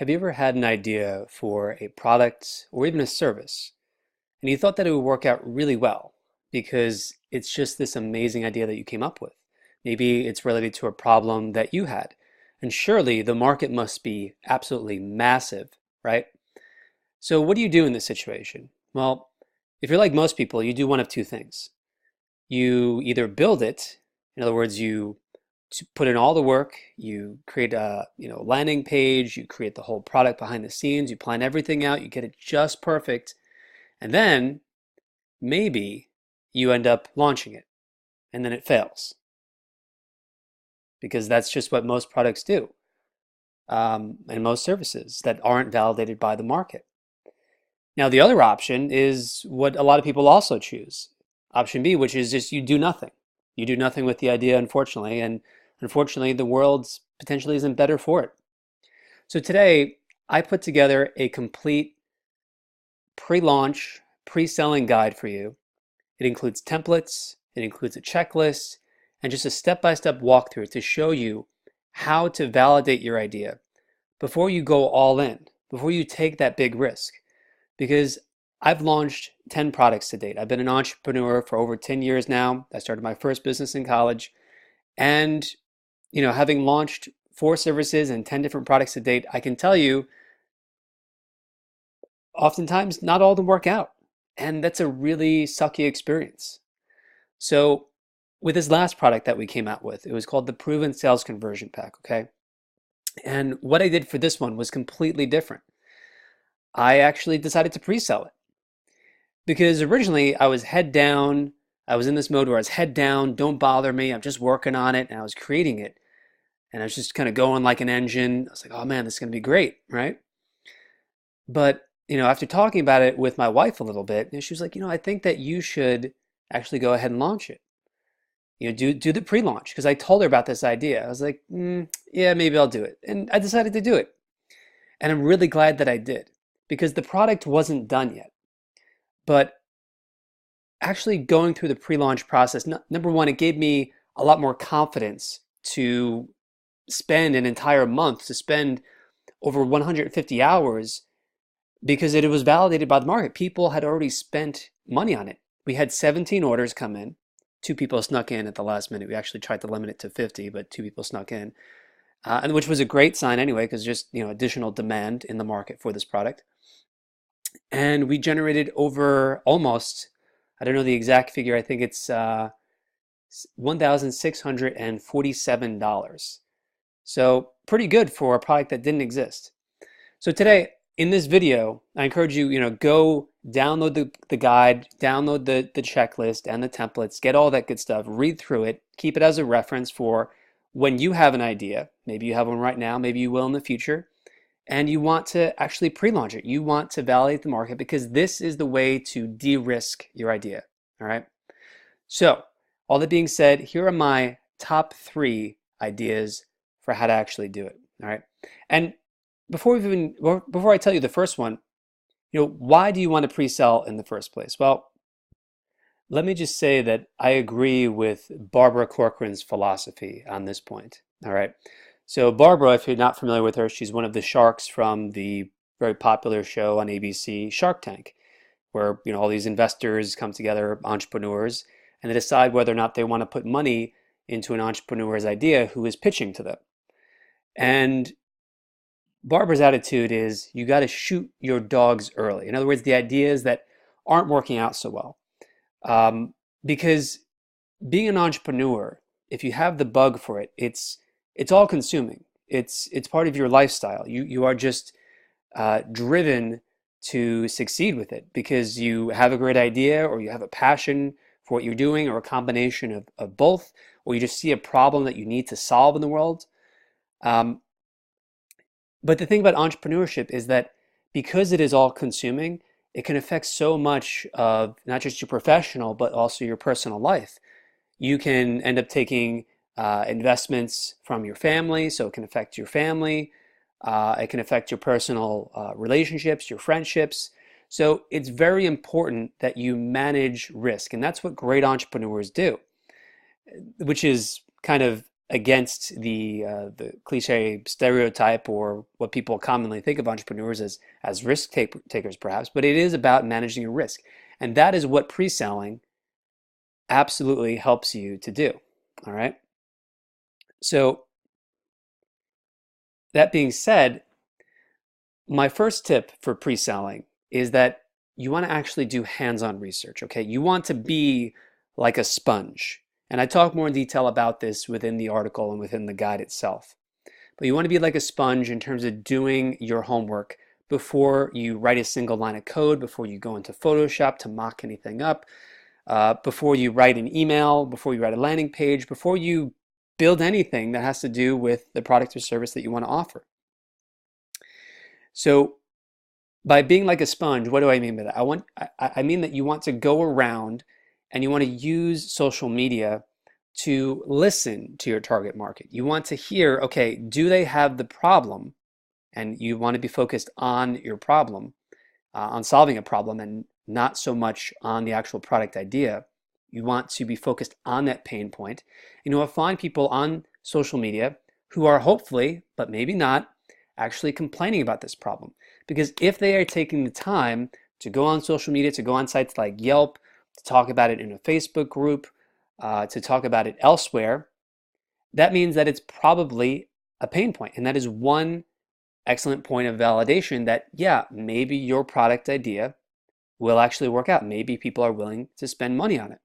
Have you ever had an idea for a product or even a service, and you thought that it would work out really well because it's just this amazing idea that you came up with? Maybe it's related to a problem that you had, and surely the market must be absolutely massive, right? So what do you do in this situation? Well, if you're like most people, you do one of two things. You either build it, in other words, you put in all the work, you create a landing page, you create the whole product behind the scenes, you plan everything out, you get it just perfect, and then maybe you end up launching it and then it fails because that's just what most products do, and most services that aren't validated by the market. Now, the other option is what a lot of people also choose. Option B, which is just you do nothing. You do nothing with the idea, unfortunately, and unfortunately, the world potentially isn't better for it. So today, I put together a complete pre-launch, pre-selling guide for you. It includes templates, it includes a checklist, and just a step-by-step walkthrough to show you how to validate your idea before you go all in, before you take that big risk. Because I've launched 10 products to date. I've been an entrepreneur for over 10 years now. I started my first business in college. And, having launched 4 services and 10 different products to date, I can tell you, oftentimes not all of them work out. And that's a really sucky experience. So with this last product that we came out with, it was called the Proven Sales Conversion Pack, okay? And what I did for this one was completely different. I actually decided to pre-sell it because originally I was head down. I was in this mode where I was head down, don't bother me, I'm just working on it, and I was creating it. And I was just kind of going like an engine. I was like, oh man, this is going to be great, right? But, after talking about it with my wife a little bit, she was like, I think that you should actually go ahead and launch it. Do the pre-launch, because I told her about this idea. I was like, yeah, maybe I'll do it. And I decided to do it. And I'm really glad that I did because the product wasn't done yet. But actually going through the pre-launch process, number one, it gave me a lot more confidence to spend an entire month, to spend over 150 hours, because it was validated by the market. People had already spent money on it. We had 17 orders come in. 2 people snuck in at the last minute. We actually tried to limit it to 50, but 2 people snuck in, and which was a great sign anyway, because just additional demand in the market for this product. And we generated over almost, I don't know the exact figure, I think it's $1,647. So pretty good for a product that didn't exist. So today, in this video, I encourage you, go download the guide, download the checklist and the templates, get all that good stuff, read through it, keep it as a reference for when you have an idea. Maybe you have one right now, maybe you will in the future, and you want to actually pre-launch it. You want to validate the market because this is the way to de-risk your idea, all right? So, all that being said, here are my top 3 ideas for how to actually do it, all right? And before I tell you the first one, why do you want to pre-sell in the first place? Well, let me just say that I agree with Barbara Corcoran's philosophy on this point, all right? So Barbara, if you're not familiar with her, she's one of the sharks from the very popular show on ABC, Shark Tank, where all these investors come together, entrepreneurs, and they decide whether or not they want to put money into an entrepreneur's idea who is pitching to them. And Barbara's attitude is you got to shoot your dogs early. In other words, the ideas that aren't working out so well. Because being an entrepreneur, if you have the bug for it, it's all consuming. It's part of your lifestyle. You are just driven to succeed with it because you have a great idea or you have a passion for what you're doing or a combination of both, or you just see a problem that you need to solve in the world. But the thing about entrepreneurship is that because it is all consuming, it can affect so much of not just your professional, but also your personal life. You can end up taking investments from your family, so it can affect your family. It can affect your personal relationships, your friendships. So it's very important that you manage risk, and that's what great entrepreneurs do, which is kind of against the cliche stereotype or what people commonly think of entrepreneurs as risk takers perhaps, but it is about managing your risk. And that is what pre-selling absolutely helps you to do. All right. So that being said, my first tip for pre-selling is that you want to actually do hands-on research, okay? You want to be like a sponge. And I talk more in detail about this within the article and within the guide itself. But you want to be like a sponge in terms of doing your homework before you write a single line of code, before you go into Photoshop to mock anything up, before you write an email, before you write a landing page, before you build anything that has to do with the product or service that you want to offer. So by being like a sponge, what do I mean by that? I mean that you want to go around and you want to use social media to listen to your target market. You want to hear, okay, do they have the problem? And you want to be focused on your problem, on solving a problem, and not so much on the actual product idea. You want to be focused on that pain point. And you will find people on social media who are hopefully, but maybe not, actually complaining about this problem. Because if they are taking the time to go on social media, to go on sites like Yelp, to talk about it in a Facebook group, to talk about it elsewhere, that means that it's probably a pain point. And that is one excellent point of validation that, yeah, maybe your product idea will actually work out. Maybe people are willing to spend money on it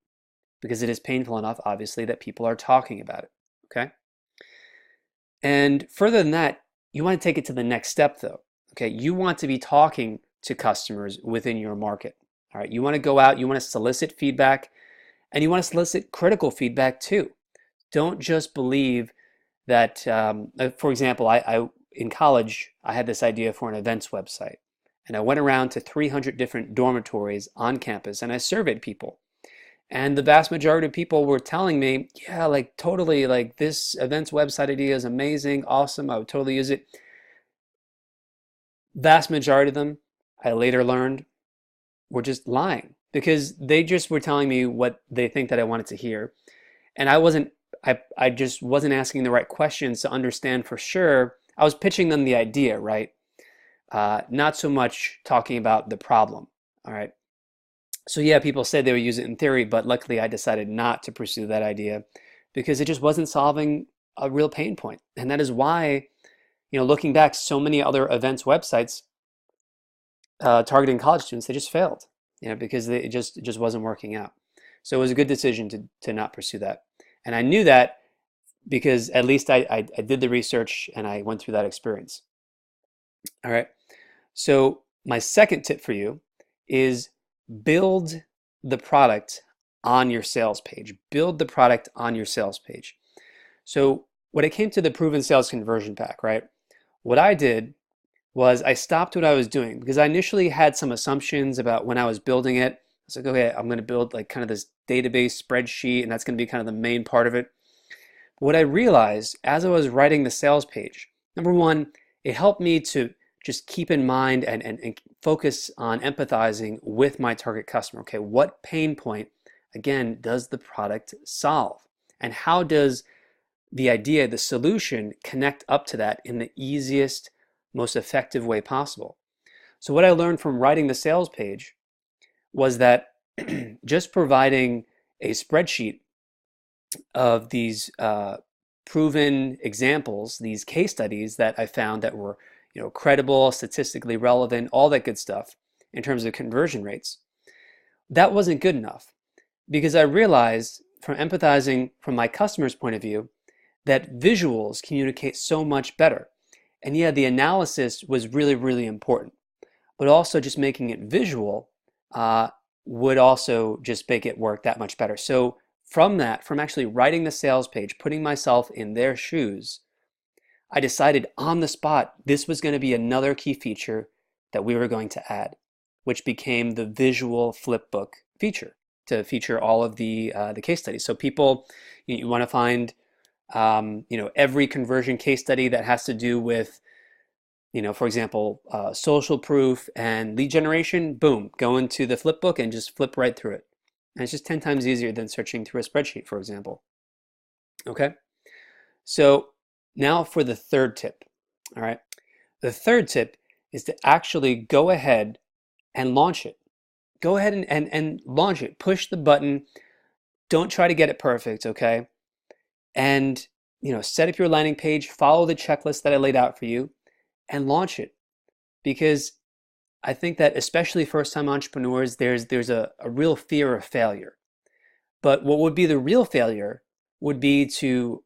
because it is painful enough, obviously, that people are talking about it, okay? And further than that, you want to take it to the next step though, okay? You want to be talking to customers within your market, all right? You want to go out, you want to solicit feedback, and you want to solicit critical feedback too. Don't just believe that, for example, in college, I had this idea for an events website. And I went around to 300 different dormitories on campus and I surveyed people. And the vast majority of people were telling me, yeah, like totally, like this events website idea is amazing, awesome, I would totally use it. Vast majority of them, I later learned, were just lying because they just were telling me what they think that I wanted to hear. And I just wasn't asking the right questions to understand for sure. I was pitching them the idea, right? Not so much talking about the problem, all right? So yeah, people said they would use it in theory, but luckily I decided not to pursue that idea because it just wasn't solving a real pain point. And that is why, looking back, so many other events websites targeting college students, they just failed, because it just wasn't working out. So it was a good decision to not pursue that. And I knew that because at least I did the research and I went through that experience. All right. So my second tip for you is build the product on your sales page. Build the product on your sales page. So when it came to the proven sales conversion pack, right? What I did was I stopped what I was doing because I initially had some assumptions about when I was building it. I was like, okay, I'm going to build like kind of this database spreadsheet and that's going to be kind of the main part of it. But what I realized as I was writing the sales page, number one, it helped me to just keep in mind and focus on empathizing with my target customer. Okay, what pain point, again, does the product solve? And how does the idea, the solution, connect up to that in the easiest, most effective way possible? So what I learned from writing the sales page was that just providing a spreadsheet of these proven examples, these case studies that I found that were credible, statistically relevant, all that good stuff in terms of conversion rates, that wasn't good enough because I realized from empathizing from my customer's point of view that visuals communicate so much better. And yeah, the analysis was really, really important, but also just making it visual would also just make it work that much better. So from actually writing the sales page, putting myself in their shoes, I decided on the spot this was going to be another key feature that we were going to add, which became the visual flipbook feature to feature all of the case studies. So people, you want to find every conversion case study that has to do with, for example, social proof and lead generation. Boom, go into the flipbook and just flip right through it. And it's just 10 times easier than searching through a spreadsheet, for example. Okay. So now for the third tip. All right. The third tip is to actually go ahead and launch it. Go ahead and launch it. Push the button. Don't try to get it perfect, okay? And set up your landing page, follow the checklist that I laid out for you, and launch it. Because I think that especially first-time entrepreneurs, there's a real fear of failure. But what would be the real failure would be to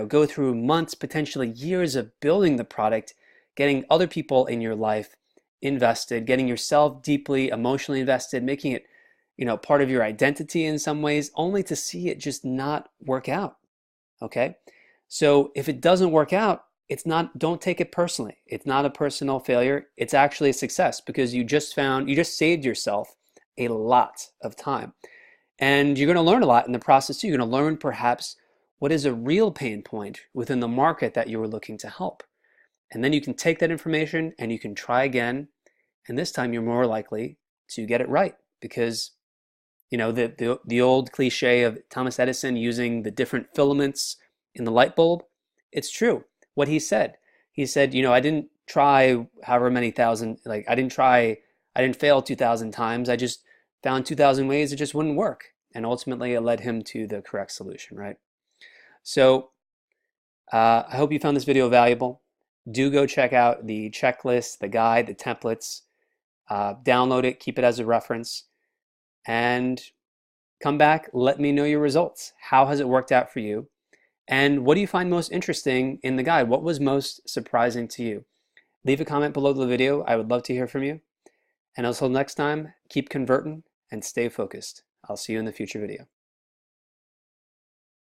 go through months, potentially years of building the product, getting other people in your life invested, getting yourself deeply emotionally invested, making it part of your identity in some ways, only to see it just not work out. Okay? So if it doesn't work out, don't take it personally. It's not a personal failure. It's actually a success because you just saved yourself a lot of time. And you're going to learn a lot in the process too. You're going to learn perhaps what is a real pain point within the market that you were looking to help. And then you can take that information and you can try again. And this time you're more likely to get it right because the old cliche of Thomas Edison using the different filaments in the light bulb, it's true. What he said, I didn't try however many thousand, I didn't fail 2,000 times. I just found 2,000 ways it just wouldn't work. And ultimately it led him to the correct solution, right? So I hope you found this video valuable. Do go check out the checklist, the guide, the templates, download it, keep it as a reference, and come back, let me know your results. How has it worked out for you? And what do you find most interesting in the guide? What was most surprising to you? Leave a comment below the video. I would love to hear from you. And until next time, keep converting and stay focused. I'll see you in the future video.